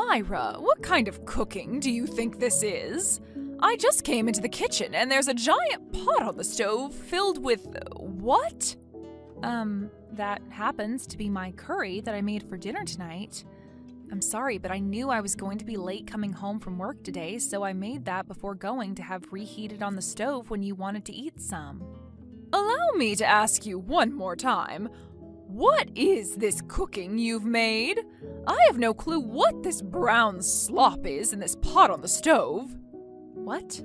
Lyra, what kind of cooking do you think this is? I just came into the kitchen and there's a giant pot on the stove filled with what? That happens to be my curry that I made for dinner tonight. I'm sorry, but I knew I was going to be late coming home from work today, so I made that before going to have reheated on the stove when you wanted to eat some. Allow me to ask you one more time. What is this cooking you've made? I have no clue what this brown slop is in this pot on the stove. What?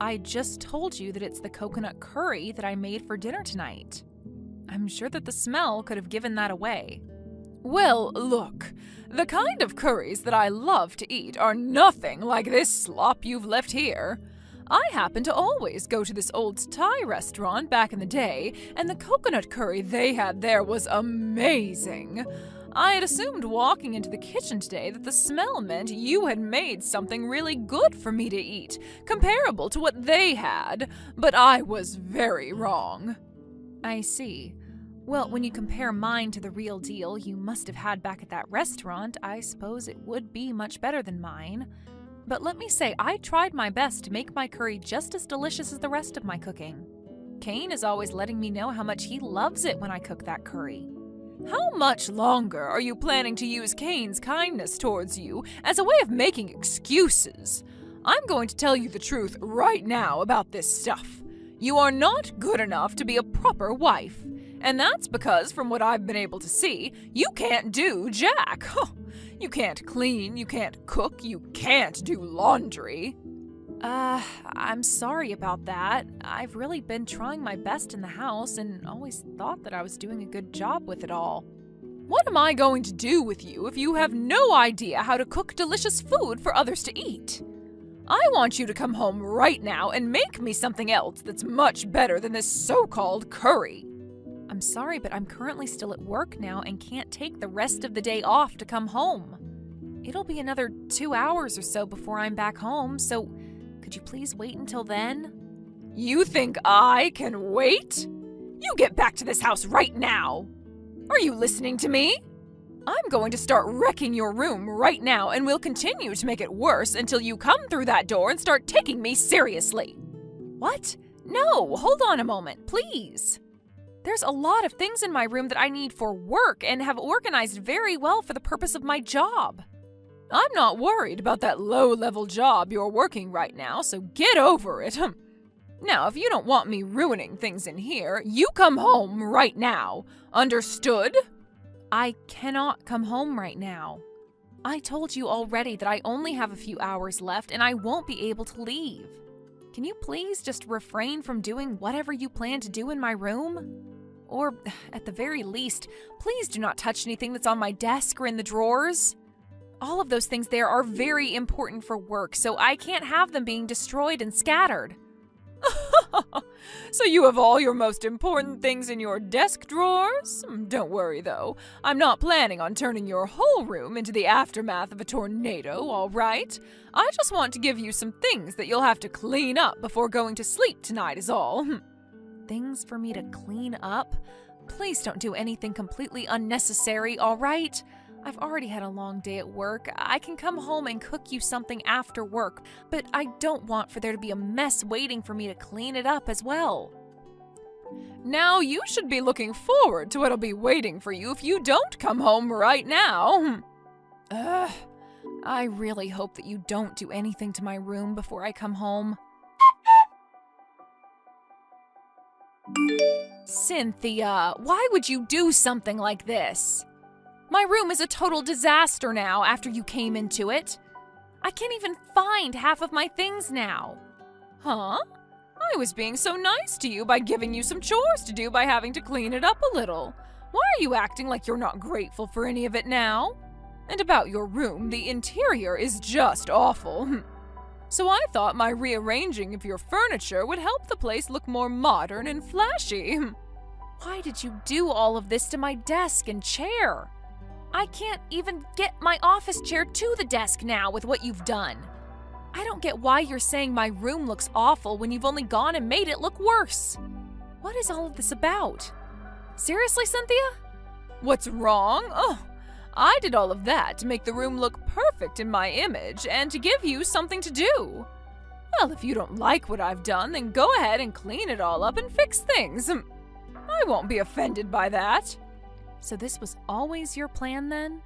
I just told you that it's the coconut curry that I made for dinner tonight. I'm sure that the smell could have given that away. Well, look, the kind of curries that I love to eat are nothing like this slop you've left here. I happen to always go to this old Thai restaurant back in the day, and the coconut curry they had there was amazing. I had assumed walking into the kitchen today that the smell meant you had made something really good for me to eat, comparable to what they had, but I was very wrong. I see. Well, when you compare mine to the real deal you must have had back at that restaurant, I suppose it would be much better than mine. But let me say, I tried my best to make my curry just as delicious as the rest of my cooking. Kane is always letting me know how much he loves it when I cook that curry. How much longer are you planning to use Kane's kindness towards you as a way of making excuses? I'm going to tell you the truth right now about this stuff. You are not good enough to be a proper wife. And that's because, from what I've been able to see, you can't do jack. You can't clean, you can't cook, you can't do laundry. I'm sorry about that. I've really been trying my best in the house and always thought that I was doing a good job with it all. What am I going to do with you if you have no idea how to cook delicious food for others to eat? I want you to come home right now and make me something else that's much better than this so-called curry. I'm sorry, but I'm currently still at work now and can't take the rest of the day off to come home. It'll be another 2 hours or so before I'm back home, so could you please wait until then? You think I can wait? You get back to this house right now! Are you listening to me? I'm going to start wrecking your room right now, and we'll continue to make it worse until you come through that door and start taking me seriously. What? No, hold on a moment, please. There's a lot of things in my room that I need for work and have organized very well for the purpose of my job. I'm not worried about that low-level job you're working right now, so get over it. Now, if you don't want me ruining things in here, you come home right now. Understood? I cannot come home right now. I told you already that I only have a few hours left and I won't be able to leave. Can you please just refrain from doing whatever you plan to do in my room? Or, at the very least, please do not touch anything that's on my desk or in the drawers. All of those things there are very important for work, so I can't have them being destroyed and scattered. So you have all your most important things in your desk drawers? Don't worry, though. I'm not planning on turning your whole room into the aftermath of a tornado, all right? I just want to give you some things that you'll have to clean up before going to sleep tonight is all. Things for me to clean up? Please don't do anything completely unnecessary, all right? I've already had a long day at work. I can come home and cook you something after work, but I don't want for there to be a mess waiting for me to clean it up as well. Now you should be looking forward to what'll be waiting for you if you don't come home right now. I really hope that you don't do anything to my room before I come home. Cynthia, why would you do something like this? My room is a total disaster now after you came into it. I can't even find half of my things now. Huh? I was being so nice to you by giving you some chores to do by having to clean it up a little. Why are you acting like you're not grateful for any of it now? And about your room, the interior is just awful. So I thought my rearranging of your furniture would help the place look more modern and flashy. Why did you do all of this to my desk and chair? I can't even get my office chair to the desk now with what you've done. I don't get why you're saying my room looks awful when you've only gone and made it look worse. What is all of this about? Seriously, Cynthia? What's wrong? Oh, I did all of that to make the room look perfect in my image and to give you something to do. Well, if you don't like what I've done, then go ahead and clean it all up and fix things. I won't be offended by that. So this was always your plan then?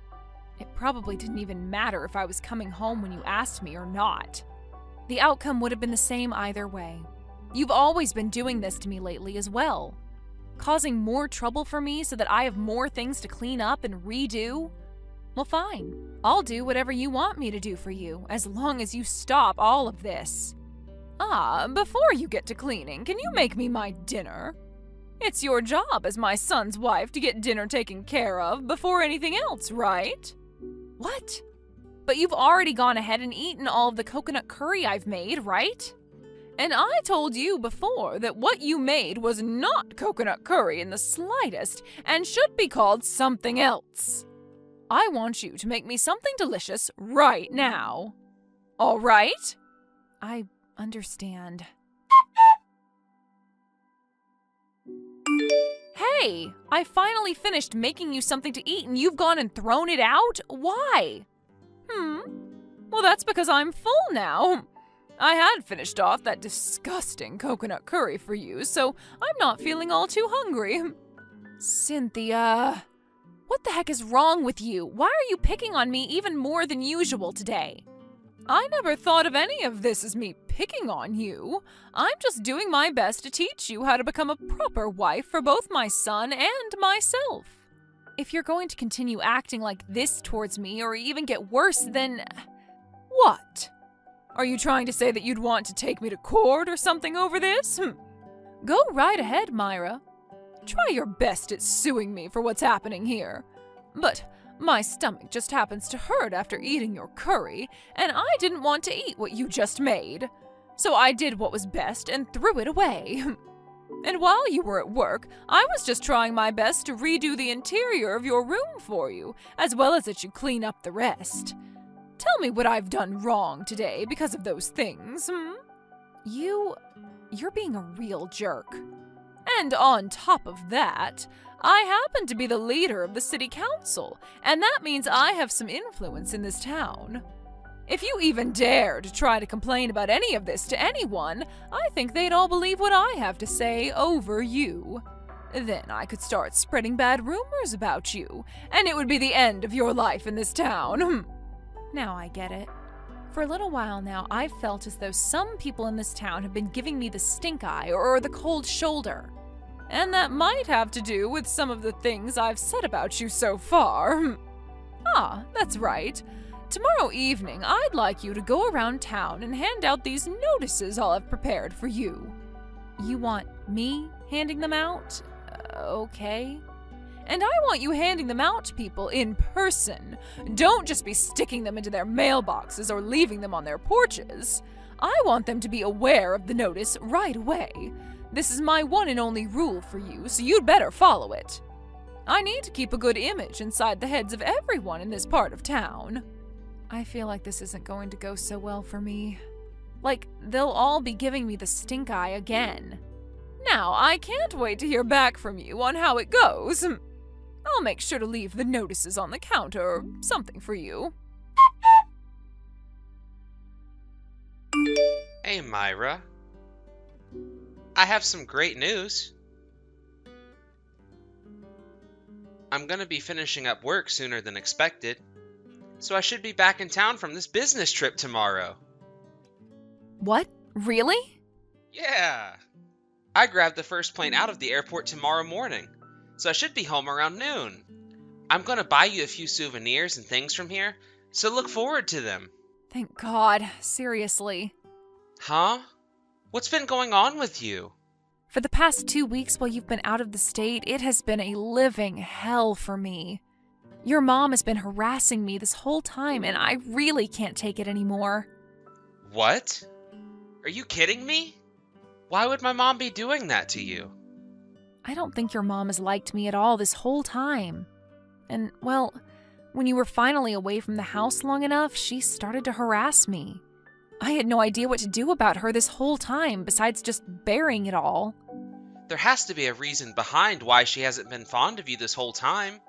It probably didn't even matter if I was coming home when you asked me or not. The outcome would have been the same either way. You've always been doing this to me lately as well. Causing more trouble for me so that I have more things to clean up and redo? Well, fine. I'll do whatever you want me to do for you, as long as you stop all of this. Before you get to cleaning, can you make me my dinner? It's your job as my son's wife to get dinner taken care of before anything else, right? What? But you've already gone ahead and eaten all of the coconut curry I've made, right? And I told you before that what you made was not coconut curry in the slightest and should be called something else. I want you to make me something delicious right now. All right? I understand. Hey, I finally finished making you something to eat and you've gone and thrown it out? Why? Well, that's because I'm full now. I had finished off that disgusting coconut curry for you, so I'm not feeling all too hungry. Cynthia, what the heck is wrong with you? Why are you picking on me even more than usual today? I never thought of any of this as me picking on you. I'm just doing my best to teach you how to become a proper wife for both my son and myself. If you're going to continue acting like this towards me or even get worse, then... What? Are you trying to say that you'd want to take me to court or something over this? Go right ahead, Myra. Try your best at suing me for what's happening here. But my stomach just happens to hurt after eating your curry, and I didn't want to eat what you just made. So I did what was best and threw it away. And while you were at work, I was just trying my best to redo the interior of your room for you, as well as that you clean up the rest. Tell me what I've done wrong today because of those things, You're being a real jerk. And on top of that, I happen to be the leader of the city council, and that means I have some influence in this town. If you even dare to try to complain about any of this to anyone, I think they'd all believe what I have to say over you. Then I could start spreading bad rumors about you, and it would be the end of your life in this town. Now I get it. For a little while now, I've felt as though some people in this town have been giving me the stink eye or the cold shoulder. And that might have to do with some of the things I've said about you so far. That's right. Tomorrow evening, I'd like you to go around town and hand out these notices I'll have prepared for you. You want me handing them out? Okay. And I want you handing them out to people in person. Don't just be sticking them into their mailboxes or leaving them on their porches. I want them to be aware of the notice right away. This is my one and only rule for you, so you'd better follow it. I need to keep a good image inside the heads of everyone in this part of town. I feel like this isn't going to go so well for me. Like, they'll all be giving me the stink eye again. Now, I can't wait to hear back from you on how it goes. I'll make sure to leave the notices on the counter or something for you. Hey, Myra. I have some great news. I'm gonna be finishing up work sooner than expected, so I should be back in town from this business trip tomorrow. What? Really? Yeah. I grabbed the first plane out of the airport tomorrow morning, so I should be home around noon. I'm gonna buy you a few souvenirs and things from here, so look forward to them. Thank God, seriously. Huh? What's been going on with you? For the past 2 weeks while you've been out of the state, it has been a living hell for me. Your mom has been harassing me this whole time, and I really can't take it anymore. What? Are you kidding me? Why would my mom be doing that to you? I don't think your mom has liked me at all this whole time. And, well, when you were finally away from the house long enough, she started to harass me. I had no idea what to do about her this whole time, besides just burying it all. There has to be a reason behind why she hasn't been fond of you this whole time.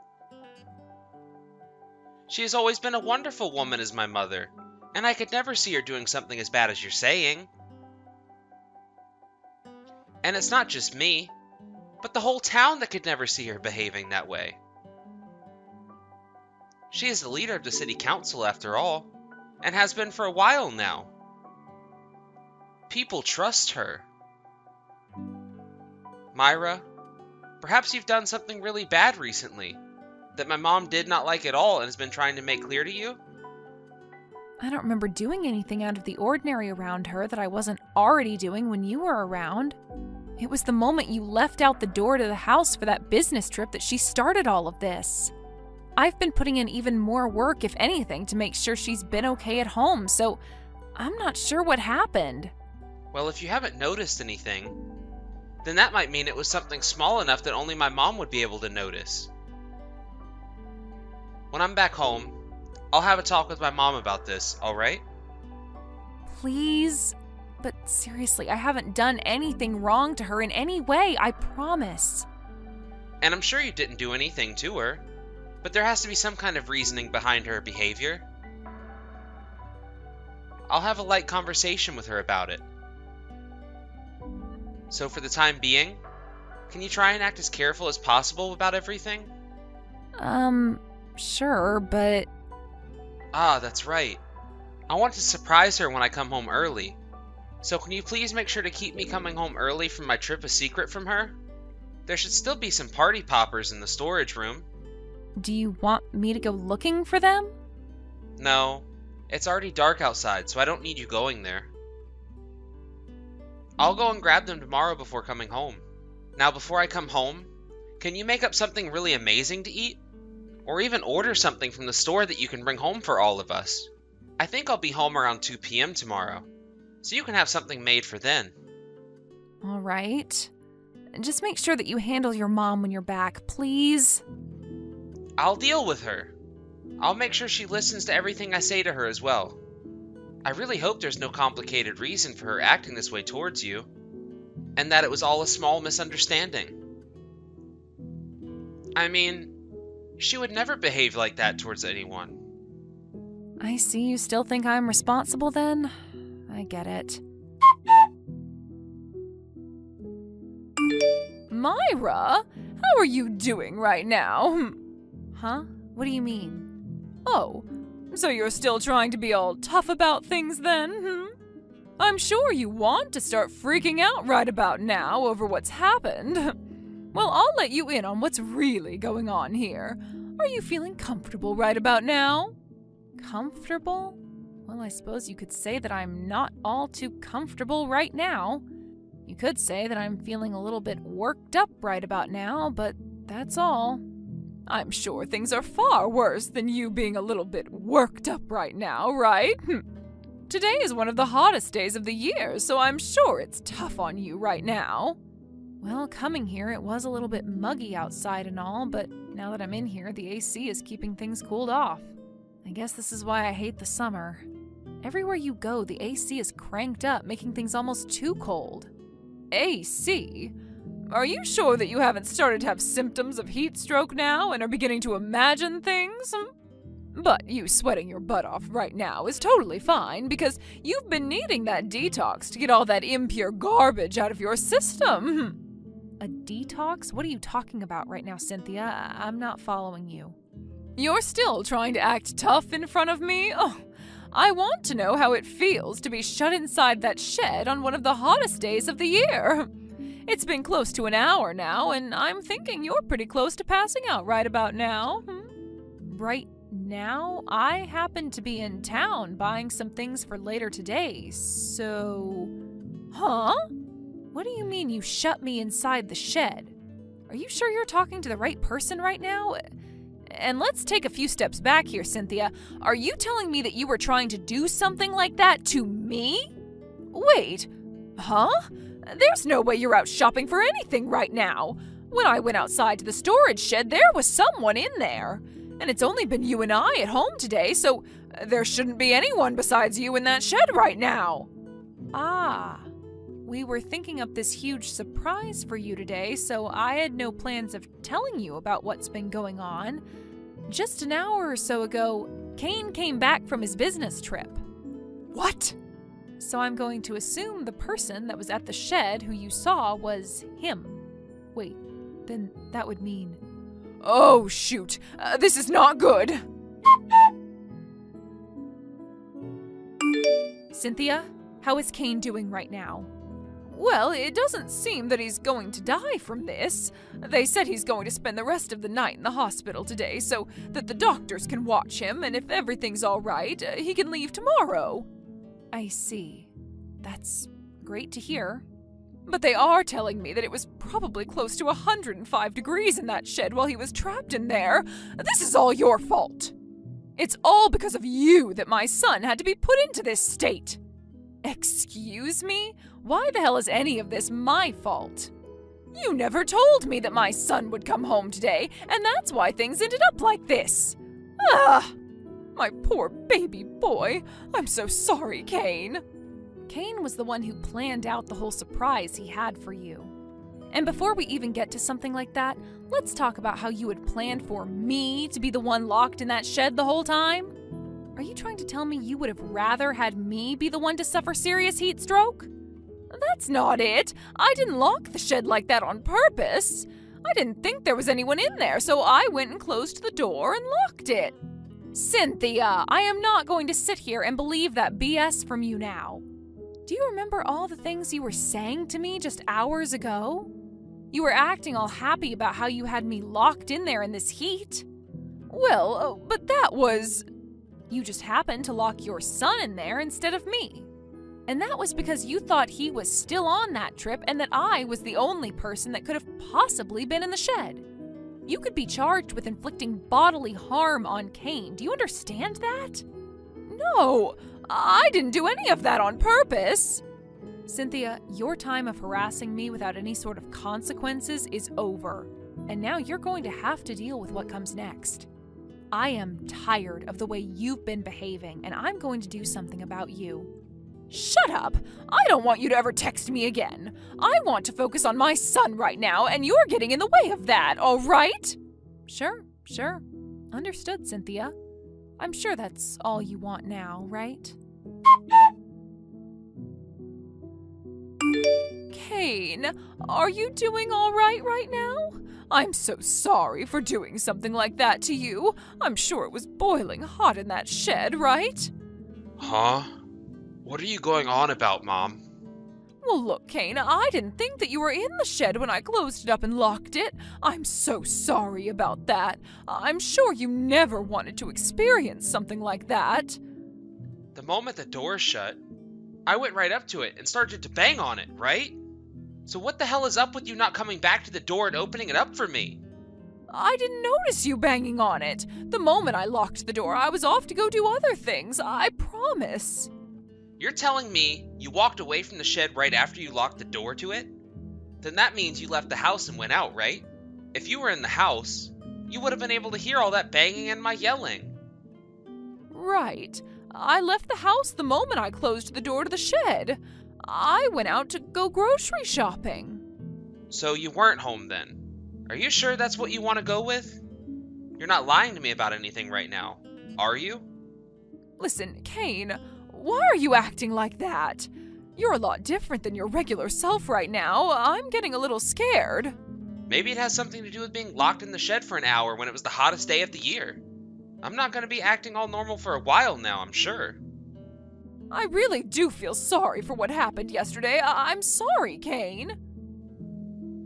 She has always been a wonderful woman as my mother, and I could never see her doing something as bad as you're saying. And it's not just me, but the whole town that could never see her behaving that way. She is the leader of the city council after all, and has been for a while now. People trust her. Myra, perhaps you've done something really bad recently, that my mom did not like at all and has been trying to make clear to you? I don't remember doing anything out of the ordinary around her that I wasn't already doing when you were around. It was the moment you left out the door to the house for that business trip that she started all of this. I've been putting in even more work, if anything, to make sure she's been okay at home, so I'm not sure what happened. Well, if you haven't noticed anything, then that might mean it was something small enough that only my mom would be able to notice. When I'm back home, I'll have a talk with my mom about this, alright? Please? But seriously, I haven't done anything wrong to her in any way, I promise. And I'm sure you didn't do anything to her, but there has to be some kind of reasoning behind her behavior. I'll have a light conversation with her about it. So for the time being, can you try and act as careful as possible about everything? Sure, but... Ah, that's right. I want to surprise her when I come home early. So can you please make sure to keep me coming home early from my trip a secret from her? There should still be some party poppers in the storage room. Do you want me to go looking for them? No, it's already dark outside, so I don't need you going there. I'll go and grab them tomorrow before coming home. Now, before I come home, can you make up something really amazing to eat? Or even order something from the store that you can bring home for all of us. I think I'll be home around 2 p.m. tomorrow, so you can have something made for then. All right. Just make sure that you handle your mom when you're back, please. I'll deal with her. I'll make sure she listens to everything I say to her as well. I really hope there's no complicated reason for her acting this way towards you, and that it was all a small misunderstanding. I mean, she would never behave like that towards anyone. I see you still think I'm responsible then? I get it. Myra, how are you doing right now? Huh? What do you mean? Oh, so you're still trying to be all tough about things then? I'm sure you want to start freaking out right about now over what's happened. Well, I'll let you in on what's really going on here. Are you feeling comfortable right about now? Comfortable? Well, I suppose you could say that I'm not all too comfortable right now. You could say that I'm feeling a little bit worked up right about now, but that's all. I'm sure things are far worse than you being a little bit worked up right now, right? Today is one of the hottest days of the year, so I'm sure it's tough on you right now. Well, coming here, it was a little bit muggy outside and all, but now that I'm in here, the AC is keeping things cooled off. I guess this is why I hate the summer. Everywhere you go, the AC is cranked up, making things almost too cold. AC? Are you sure that you haven't started to have symptoms of heat stroke now and are beginning to imagine things? But you sweating your butt off right now is totally fine because you've been needing that detox to get all that impure garbage out of your system. A detox? What are you talking about right now, Cynthia? I'm not following you. You're still trying to act tough in front of me? Oh, I want to know how it feels to be shut inside that shed on one of the hottest days of the year. It's been close to an hour now, and I'm thinking you're pretty close to passing out right about now. Right now? I happen to be in town buying some things for later today, so... Huh? What do you mean you shut me inside the shed? Are you sure you're talking to the right person right now? And let's take a few steps back here, Cynthia. Are you telling me that you were trying to do something like that to me? Wait, huh? There's no way you're out shopping for anything right now. When I went outside to the storage shed, there was someone in there. And it's only been you and I at home today, so there shouldn't be anyone besides you in that shed right now. Ah, we were thinking up this huge surprise for you today, so I had no plans of telling you about what's been going on. Just an hour or so ago, Kane came back from his business trip. What? So I'm going to assume the person that was at the shed who you saw was him. Wait, then that would mean... Oh, shoot. This is not good. Cynthia, how is Kane doing right now? Well, it doesn't seem that he's going to die from this. They said he's going to spend the rest of the night in the hospital today so that the doctors can watch him, and if everything's all right, he can leave tomorrow. I see. That's great to hear. But they are telling me that it was probably close to 105 degrees in that shed while he was trapped in there. This is all your fault. It's all because of you that my son had to be put into this state. Excuse me? Why the hell is any of this my fault? You never told me that my son would come home today, and that's why things ended up like this. Ah, my poor baby boy. I'm so sorry, Kane. Kane was the one who planned out the whole surprise he had for you. And before we even get to something like that, let's talk about how you had planned for me to be the one locked in that shed the whole time. Are you trying to tell me you would have rather had me be the one to suffer serious heat stroke? That's not it. I didn't lock the shed like that on purpose. I didn't think there was anyone in there, so I went and closed the door and locked it. Cynthia, I am not going to sit here and believe that BS from you now. Do you remember all the things you were saying to me just hours ago? You were acting all happy about how you had me locked in there in this heat. Well, but that was... You just happened to lock your son in there instead of me. And that was because you thought he was still on that trip and that I was the only person that could have possibly been in the shed. You could be charged with inflicting bodily harm on Kane. Do you understand that? No, I didn't do any of that on purpose. Cynthia, your time of harassing me without any sort of consequences is over. And now you're going to have to deal with what comes next. I am tired of the way you've been behaving, and I'm going to do something about you. Shut up! I don't want you to ever text me again. I want to focus on my son right now, and you're getting in the way of that, all right? Sure. Understood, Cynthia. I'm sure that's all you want now, right? Kane, are you doing all right now? I'm so sorry for doing something like that to you. I'm sure it was boiling hot in that shed, right? Huh? What are you going on about, Mom? Well, look, Kane, I didn't think that you were in the shed when I closed it up and locked it. I'm so sorry about that. I'm sure you never wanted to experience something like that. The moment the door shut, I went right up to it and started to bang on it, right? So what the hell is up with you not coming back to the door and opening it up for me? I didn't notice you banging on it. The moment I locked the door, I was off to go do other things, I promise. You're telling me you walked away from the shed right after you locked the door to it? Then that means you left the house and went out, right? If you were in the house, you would have been able to hear all that banging and my yelling. Right. I left the house the moment I closed the door to the shed. I went out to go grocery shopping. So you weren't home then? Are you sure that's what you want to go with? You're not lying to me about anything right now, are you? Listen, Kane, why are you acting like that? You're a lot different than your regular self right now. I'm getting a little scared. Maybe it has something to do with being locked in the shed for an hour when it was the hottest day of the year. I'm not going to be acting all normal for a while now, I'm sure. I really do feel sorry for what happened yesterday. I'm sorry, Kane.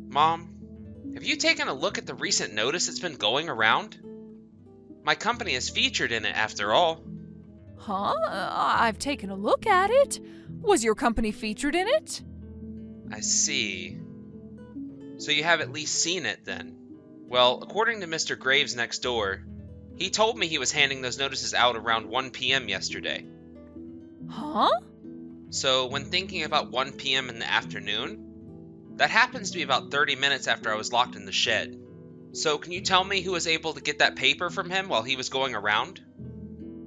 Mom, have you taken a look at the recent notice that's been going around? My company is featured in it after all. Huh? I've taken a look at it. Was your company featured in it? I see. So you have at least seen it then. Well, according to Mr. Graves next door, he told me he was handing those notices out around 1 p.m. yesterday. Huh? So when thinking about 1 p.m. in the afternoon, that happens to be about 30 minutes after I was locked in the shed. So can you tell me who was able to get that paper from him while he was going around?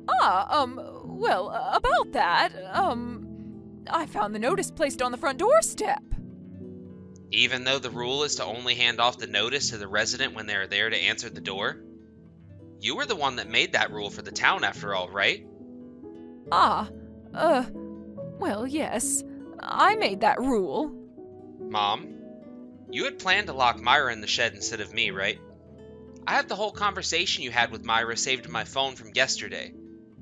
Well, about that, I found the notice placed on the front doorstep. Even though the rule is to only hand off the notice to the resident when they are there to answer the door? You were the one that made that rule for the town after all, right? Ah, well, yes. I made that rule. Mom, you had planned to lock Myra in the shed instead of me, right? I have the whole conversation you had with Myra saved in my phone from yesterday,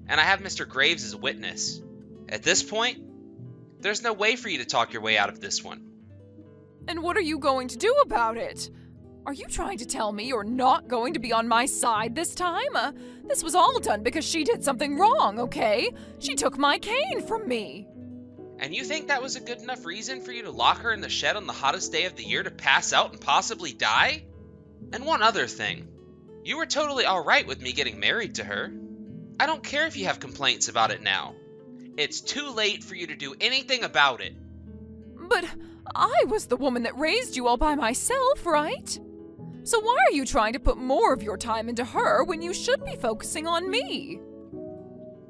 and I have Mr. Graves as a witness. At this point, there's no way for you to talk your way out of this one. And what are you going to do about it? Are you trying to tell me you're not going to be on my side this time? This was all done because she did something wrong, okay? She took my cane from me. And you think that was a good enough reason for you to lock her in the shed on the hottest day of the year to pass out and possibly die? And one other thing. You were totally alright with me getting married to her. I don't care if you have complaints about it now. It's too late for you to do anything about it. But I was the woman that raised you all by myself, right? So why are you trying to put more of your time into her when you should be focusing on me?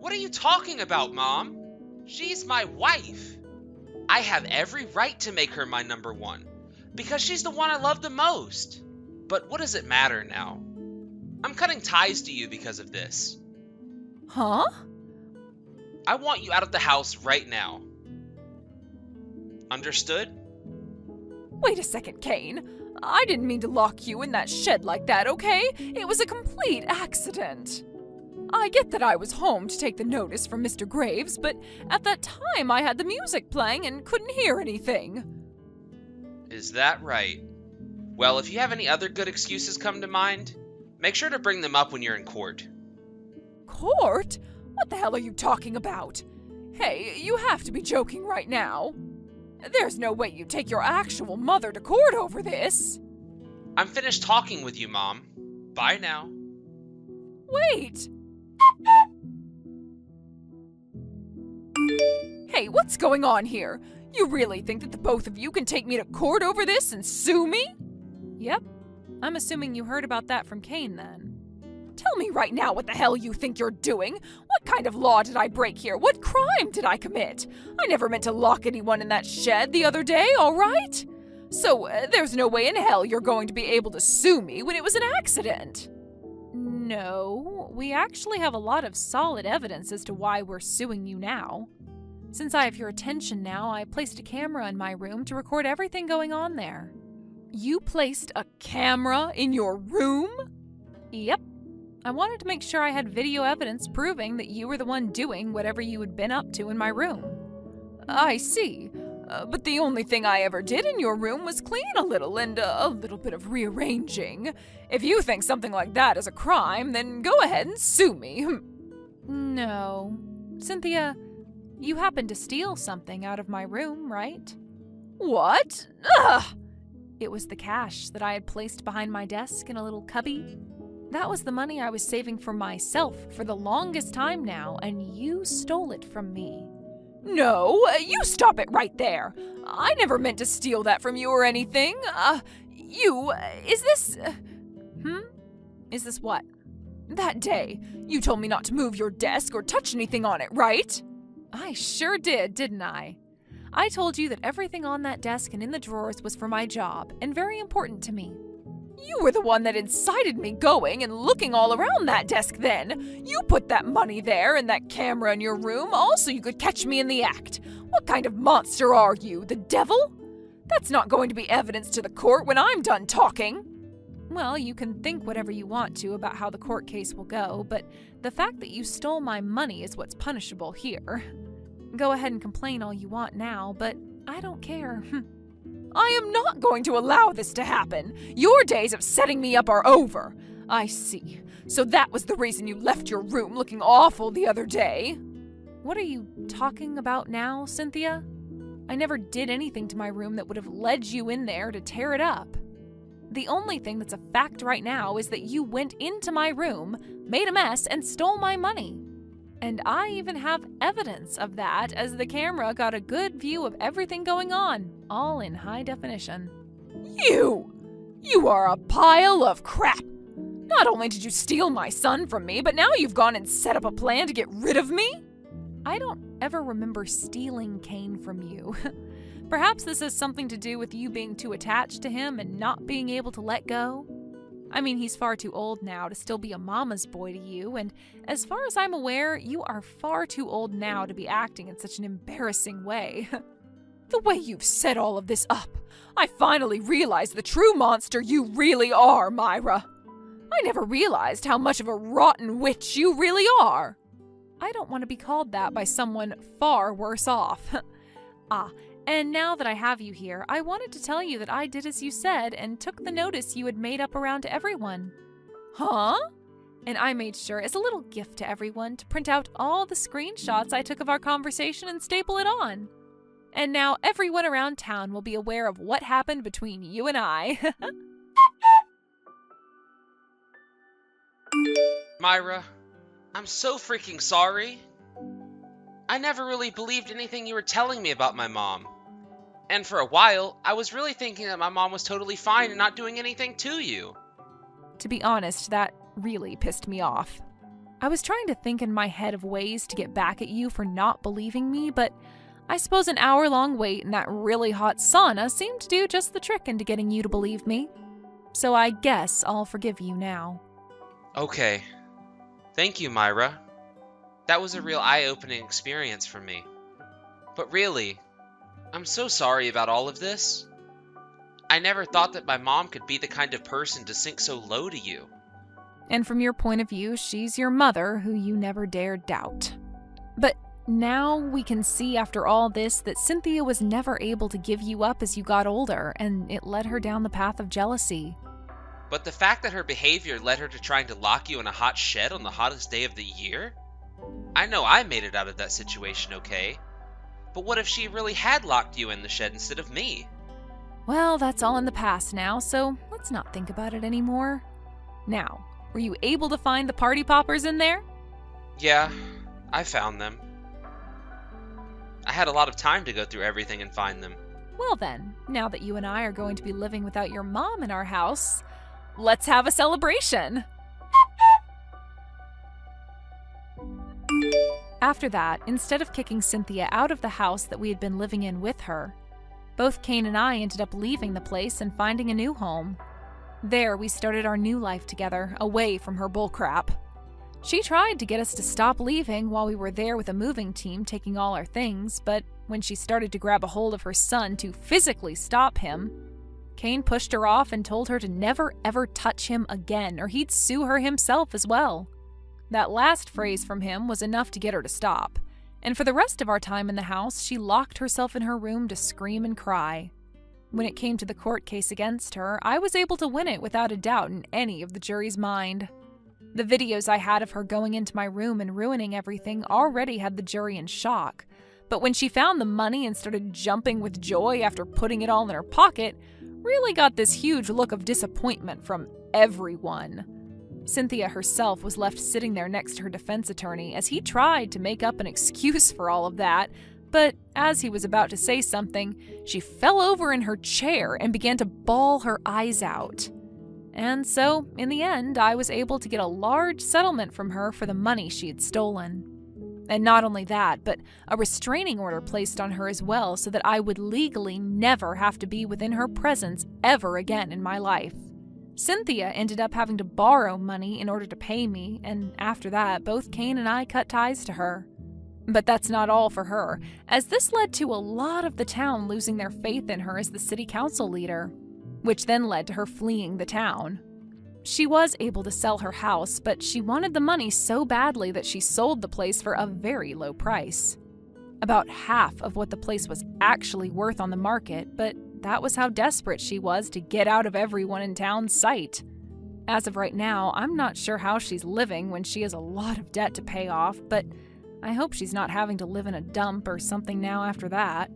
What are you talking about, Mom? She's my wife. I have every right to make her my number one, because she's the one I love the most. But what does it matter now? I'm cutting ties to you because of this. Huh? I want you out of the house right now. Understood? Wait a second, Kane. I didn't mean to lock you in that shed like that, okay? It was a complete accident. I get that I was home to take the notice from Mr. Graves, but at that time I had the music playing and couldn't hear anything. Is that right? Well, if you have any other good excuses come to mind, make sure to bring them up when you're in court. Court? What the hell are you talking about? Hey, you have to be joking right now. There's no way you take your actual mother to court over this. I'm finished talking with you, Mom. Bye now. Wait! Hey, what's going on here? You really think that the both of you can take me to court over this and sue me? Yep. I'm assuming you heard about that from Kane then. Tell me right now what the hell you think you're doing. What kind of law did I break here? What crime did I commit? I never meant to lock anyone in that shed the other day, all right? So there's no way in hell you're going to be able to sue me when it was an accident. No, we actually have a lot of solid evidence as to why we're suing you now. Since I have your attention now, I placed a camera in my room to record everything going on there. You placed a camera in your room? Yep. I wanted to make sure I had video evidence proving that you were the one doing whatever you had been up to in my room. I see. But the only thing I ever did in your room was clean a little and a little bit of rearranging. If you think something like that is a crime, then go ahead and sue me. No. Cynthia, you happened to steal something out of my room, right? What? Ugh! It was the cash that I had placed behind my desk in a little cubby. That was the money I was saving for myself for the longest time now, and you stole it from me. No, you stop it right there. I never meant to steal that from you or anything. Is this... Is this what? That day, you told me not to move your desk or touch anything on it, right? I sure did, didn't I? I told you that everything on that desk and in the drawers was for my job and very important to me. You were the one that incited me going and looking all around that desk then. You put that money there and that camera in your room all so you could catch me in the act. What kind of monster are you, the devil? That's not going to be evidence to the court when I'm done talking. Well, you can think whatever you want to about how the court case will go, but the fact that you stole my money is what's punishable here. Go ahead and complain all you want now, but I don't care. I am not going to allow this to happen. Your days of setting me up are over. I see. So that was the reason you left your room looking awful the other day. What are you talking about now, Cynthia? I never did anything to my room that would have led you in there to tear it up. The only thing that's a fact right now is that you went into my room, made a mess, and stole my money. And I even have evidence of that, as the camera got a good view of everything going on, all in high definition. You are a pile of crap! Not only did you steal my son from me, but now you've gone and set up a plan to get rid of me? I don't ever remember stealing Kane from you. Perhaps this has something to do with you being too attached to him and not being able to let go. I mean, he's far too old now to still be a mama's boy to you, and as far as I'm aware, you are far too old now to be acting in such an embarrassing way. The way you've set all of this up, I finally realized the true monster you really are, Myra. I never realized how much of a rotten witch you really are. I don't want to be called that by someone far worse off. And now that I have you here, I wanted to tell you that I did as you said and took the notice you had made up around to everyone. Huh? And I made sure, as a little gift to everyone, to print out all the screenshots I took of our conversation and staple it on. And now everyone around town will be aware of what happened between you and I. Myra, I'm so freaking sorry. I never really believed anything you were telling me about my mom. And for a while, I was really thinking that my mom was totally fine and not doing anything to you. To be honest, that really pissed me off. I was trying to think in my head of ways to get back at you for not believing me, but I suppose an hour-long wait in that really hot sauna seemed to do just the trick into getting you to believe me. So I guess I'll forgive you now. Okay. Thank you, Myra. That was a real eye-opening experience for me. But really, I'm so sorry about all of this. I never thought that my mom could be the kind of person to sink so low to you. And from your point of view, she's your mother, who you never dared doubt. But now we can see after all this that Cynthia was never able to give you up as you got older, and it led her down the path of jealousy. But the fact that her behavior led her to trying to lock you in a hot shed on the hottest day of the year? I know I made it out of that situation okay. But what if she really had locked you in the shed instead of me? Well, that's all in the past now, so let's not think about it anymore. Now, were you able to find the party poppers in there? Yeah, I found them. I had a lot of time to go through everything and find them. Well then, now that you and I are going to be living without your mom in our house, let's have a celebration! After that, instead of kicking Cynthia out of the house that we had been living in with her, both Kane and I ended up leaving the place and finding a new home. There, we started our new life together, away from her bullcrap. She tried to get us to stop leaving while we were there with a moving team taking all our things, but when she started to grab a hold of her son to physically stop him, Kane pushed her off and told her to never ever touch him again or he'd sue her himself as well. That last phrase from him was enough to get her to stop, and for the rest of our time in the house, she locked herself in her room to scream and cry. When it came to the court case against her, I was able to win it without a doubt in any of the jury's mind. The videos I had of her going into my room and ruining everything already had the jury in shock, but when she found the money and started jumping with joy after putting it all in her pocket, really got this huge look of disappointment from everyone. Cynthia herself was left sitting there next to her defense attorney as he tried to make up an excuse for all of that, but as he was about to say something, she fell over in her chair and began to bawl her eyes out. And so, in the end, I was able to get a large settlement from her for the money she had stolen. And not only that, but a restraining order placed on her as well so that I would legally never have to be within her presence ever again in my life. Cynthia ended up having to borrow money in order to pay me, and after that, both Kane and I cut ties to her. But that's not all for her, as this led to a lot of the town losing their faith in her as the city council leader, which then led to her fleeing the town. She was able to sell her house, but she wanted the money so badly that she sold the place for a very low price. About half of what the place was actually worth on the market, but that was how desperate she was to get out of everyone in town's sight. As of right now, I'm not sure how she's living when she has a lot of debt to pay off, but I hope she's not having to live in a dump or something now after that.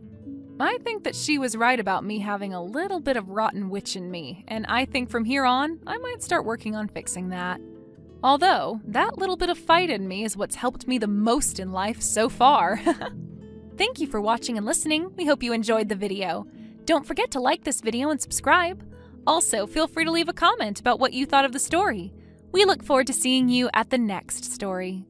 I think that she was right about me having a little bit of rotten witch in me, and I think from here on, I might start working on fixing that. Although, that little bit of fight in me is what's helped me the most in life so far. Thank you for watching and listening. We hope you enjoyed the video. Don't forget to like this video and subscribe. Also, feel free to leave a comment about what you thought of the story. We look forward to seeing you at the next story.